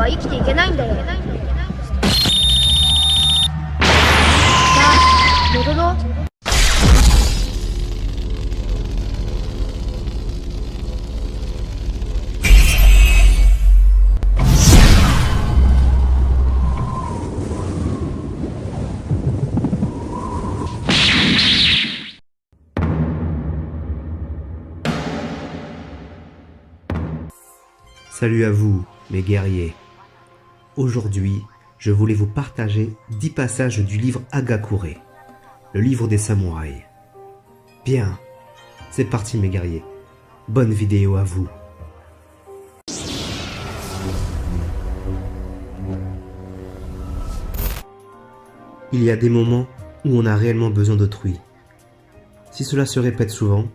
は生きていけないんだよ。さあ、戻ろう。Salut à vous, mes guerriers. Aujourd'hui, je voulais vous partager 10 passages du livre Hagakure, le livre des samouraïs. Bien, c'est parti mes guerriers. Bonne vidéo à vous. Il y a des moments où on a réellement besoin d'autrui. Si cela se répète souvent,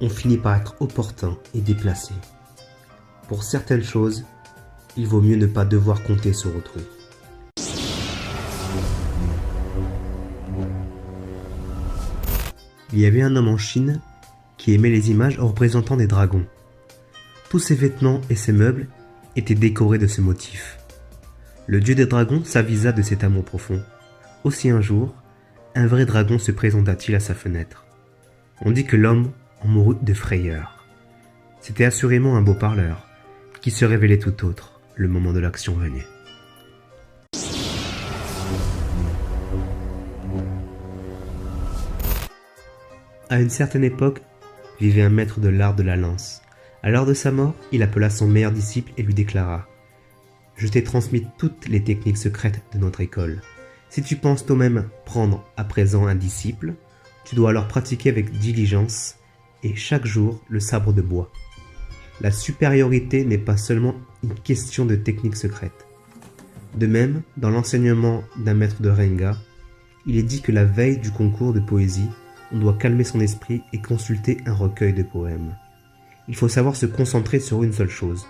on finit par être opportun et déplacé. Pour certaines choses, il vaut mieux ne pas devoir compter sur autrui. Il y avait un homme en Chine qui aimait les images représentant des dragons. Tous ses vêtements et ses meubles étaient décorés de ce motif. Le dieu des dragons s'avisa de cet amour profond. Aussi un jour, un vrai dragon se présenta-t-il à sa fenêtre. On dit que l'homme en mourut de frayeur. C'était assurément un beau parleur, qui se révélait tout autre le moment de l'action venue. À une certaine époque, vivait un maître de l'art de la lance. À l'heure de sa mort, il appela son meilleur disciple et lui déclara « Je t'ai transmis toutes les techniques secrètes de notre école. Si tu penses toi-même prendre à présent un disciple, tu dois alors pratiquer avec diligence et chaque jour le sabre de bois. La supériorité n'est pas seulement une question de technique secrète. De même, dans l'enseignement d'un maître de Renga, il est dit que la veille du concours de poésie, on doit calmer son esprit et consulter un recueil de poèmes. Il faut savoir se concentrer sur une seule chose.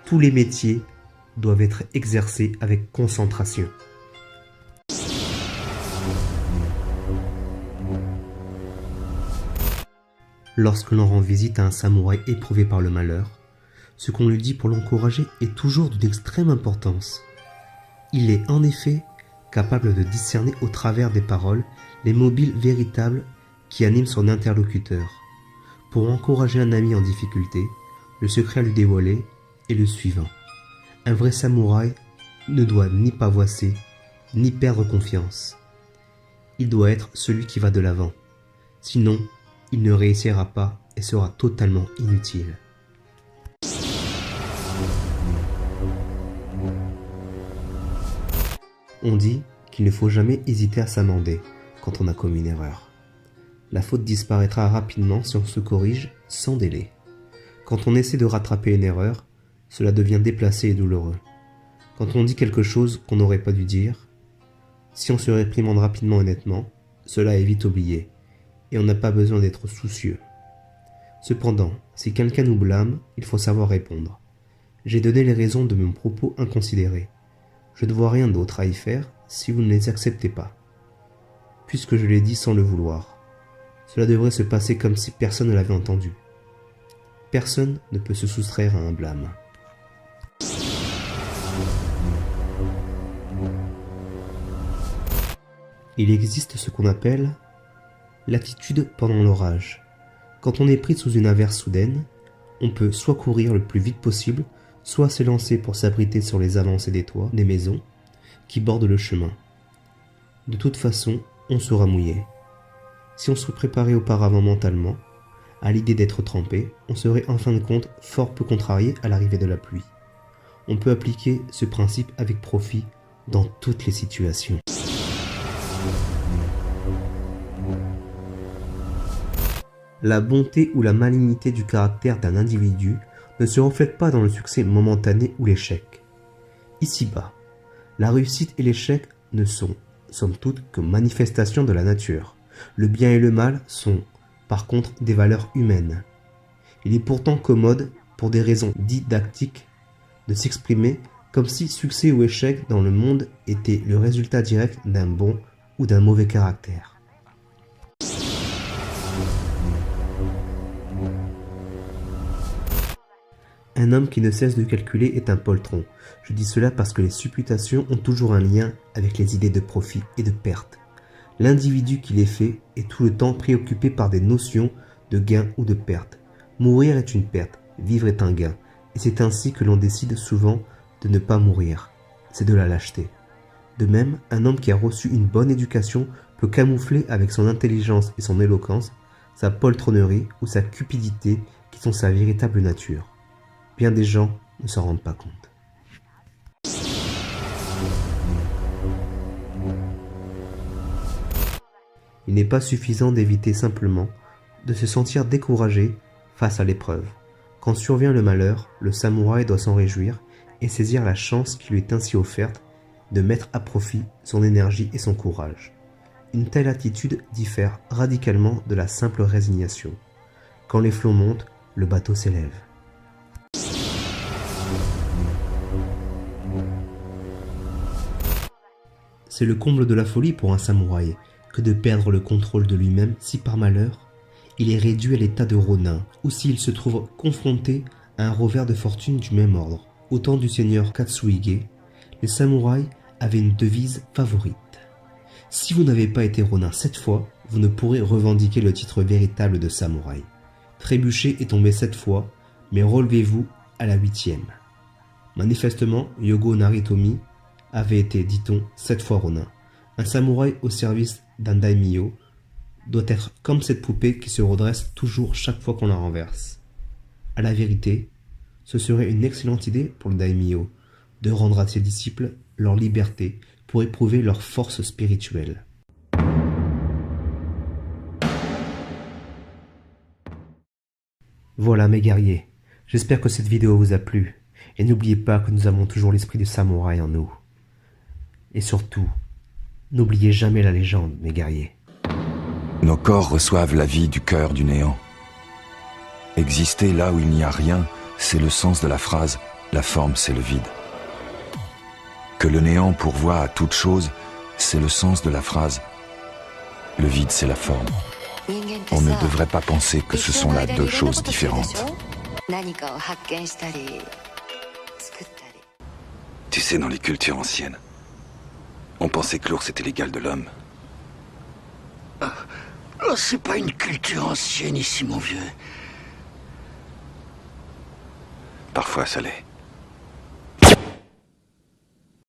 Tous les métiers doivent être exercés avec concentration. Lorsque l'on rend visite à un samouraï éprouvé par le malheur, ce qu'on lui dit pour l'encourager est toujours d'une extrême importance. Il est en effet capable de discerner au travers des paroles les mobiles véritables qui animent son interlocuteur. Pour encourager un ami en difficulté, le secret à lui dévoiler est le suivant. Un vrai samouraï ne doit ni pavoiser, ni perdre confiance. Il doit être celui qui va de l'avant. Sinon, il ne réussira pas et sera totalement inutile. On dit qu'il ne faut jamais hésiter à s'amender quand on a commis une erreur. La faute disparaîtra rapidement si on se corrige sans délai. Quand on essaie de rattraper une erreur, cela devient déplacé et douloureux. Quand on dit quelque chose qu'on n'aurait pas dû dire, si on se réprimande rapidement et nettement, cela est vite oublié. Et on n'a pas besoin d'être soucieux. Cependant, si quelqu'un nous blâme, il faut savoir répondre. J'ai donné les raisons de mon propos inconsidéré. Je ne vois rien d'autre à y faire si vous ne les acceptez pas. Puisque je l'ai dit sans le vouloir, cela devrait se passer comme si personne ne l'avait entendu. Personne ne peut se soustraire à un blâme. Il existe ce qu'on appelle l'attitude pendant l'orage. Quand on est pris sous une averse soudaine, on peut soit courir le plus vite possible, soit s'élancer pour s'abriter sur les avancées des toits, des maisons, qui bordent le chemin. De toute façon, on sera mouillé. Si on se préparait auparavant mentalement, à l'idée d'être trempé, on serait en fin de compte fort peu contrarié à l'arrivée de la pluie. On peut appliquer ce principe avec profit dans toutes les situations. La bonté ou la malignité du caractère d'un individu ne se reflète pas dans le succès momentané ou l'échec. Ici-bas, la réussite et l'échec ne sont, somme toute, que manifestations de la nature. Le bien et le mal sont, par contre, des valeurs humaines. Il est pourtant commode, pour des raisons didactiques, de s'exprimer comme si succès ou échec dans le monde était le résultat direct d'un bon ou d'un mauvais caractère. Un homme qui ne cesse de calculer est un poltron. Je dis cela parce que les supputations ont toujours un lien avec les idées de profit et de perte. L'individu qui les fait est tout le temps préoccupé par des notions de gain ou de perte. Mourir est une perte, vivre est un gain. Et c'est ainsi que l'on décide souvent de ne pas mourir. C'est de la lâcheté. De même, un homme qui a reçu une bonne éducation peut camoufler avec son intelligence et son éloquence sa poltronnerie ou sa cupidité qui sont sa véritable nature. Bien des gens ne s'en rendent pas compte. Il n'est pas suffisant d'éviter simplement de se sentir découragé face à l'épreuve. Quand survient le malheur, le samouraï doit s'en réjouir et saisir la chance qui lui est ainsi offerte de mettre à profit son énergie et son courage. Une telle attitude diffère radicalement de la simple résignation. Quand les flots montent, le bateau s'élève. C'est le comble de la folie pour un samouraï que de perdre le contrôle de lui-même si par malheur, il est réduit à l'état de ronin ou s'il se trouve confronté à un revers de fortune du même ordre. Au temps du seigneur Katsuhige, les samouraïs avaient une devise favorite. Si vous n'avez pas été ronin 7 fois, vous ne pourrez revendiquer le titre véritable de samouraï. Trébuchez et tombez 7 fois, mais relevez-vous à la 8e. Manifestement, Yogo Naritomi avait été, dit-on, 7 fois ronin. Un samouraï au service d'un daimyo doit être comme cette poupée qui se redresse toujours chaque fois qu'on la renverse. À la vérité, ce serait une excellente idée pour le daimyo de rendre à ses disciples leur liberté pour éprouver leur force spirituelle. Voilà mes guerriers, j'espère que cette vidéo vous a plu, et n'oubliez pas que nous avons toujours l'esprit du samouraï en nous. Et surtout, n'oubliez jamais la légende, mes guerriers. Nos corps reçoivent la vie du cœur du néant. Exister là où il n'y a rien, c'est le sens de la phrase « la forme c'est le vide ». Que le néant pourvoie à toute chose, c'est le sens de la phrase « le vide c'est la forme ». On ne devrait pas penser que ce sont là deux choses différentes. Tu sais, dans les cultures anciennes, on pensait que l'ours était l'égal de l'homme. C'est pas une culture ancienne ici, mon vieux. Parfois ça l'est.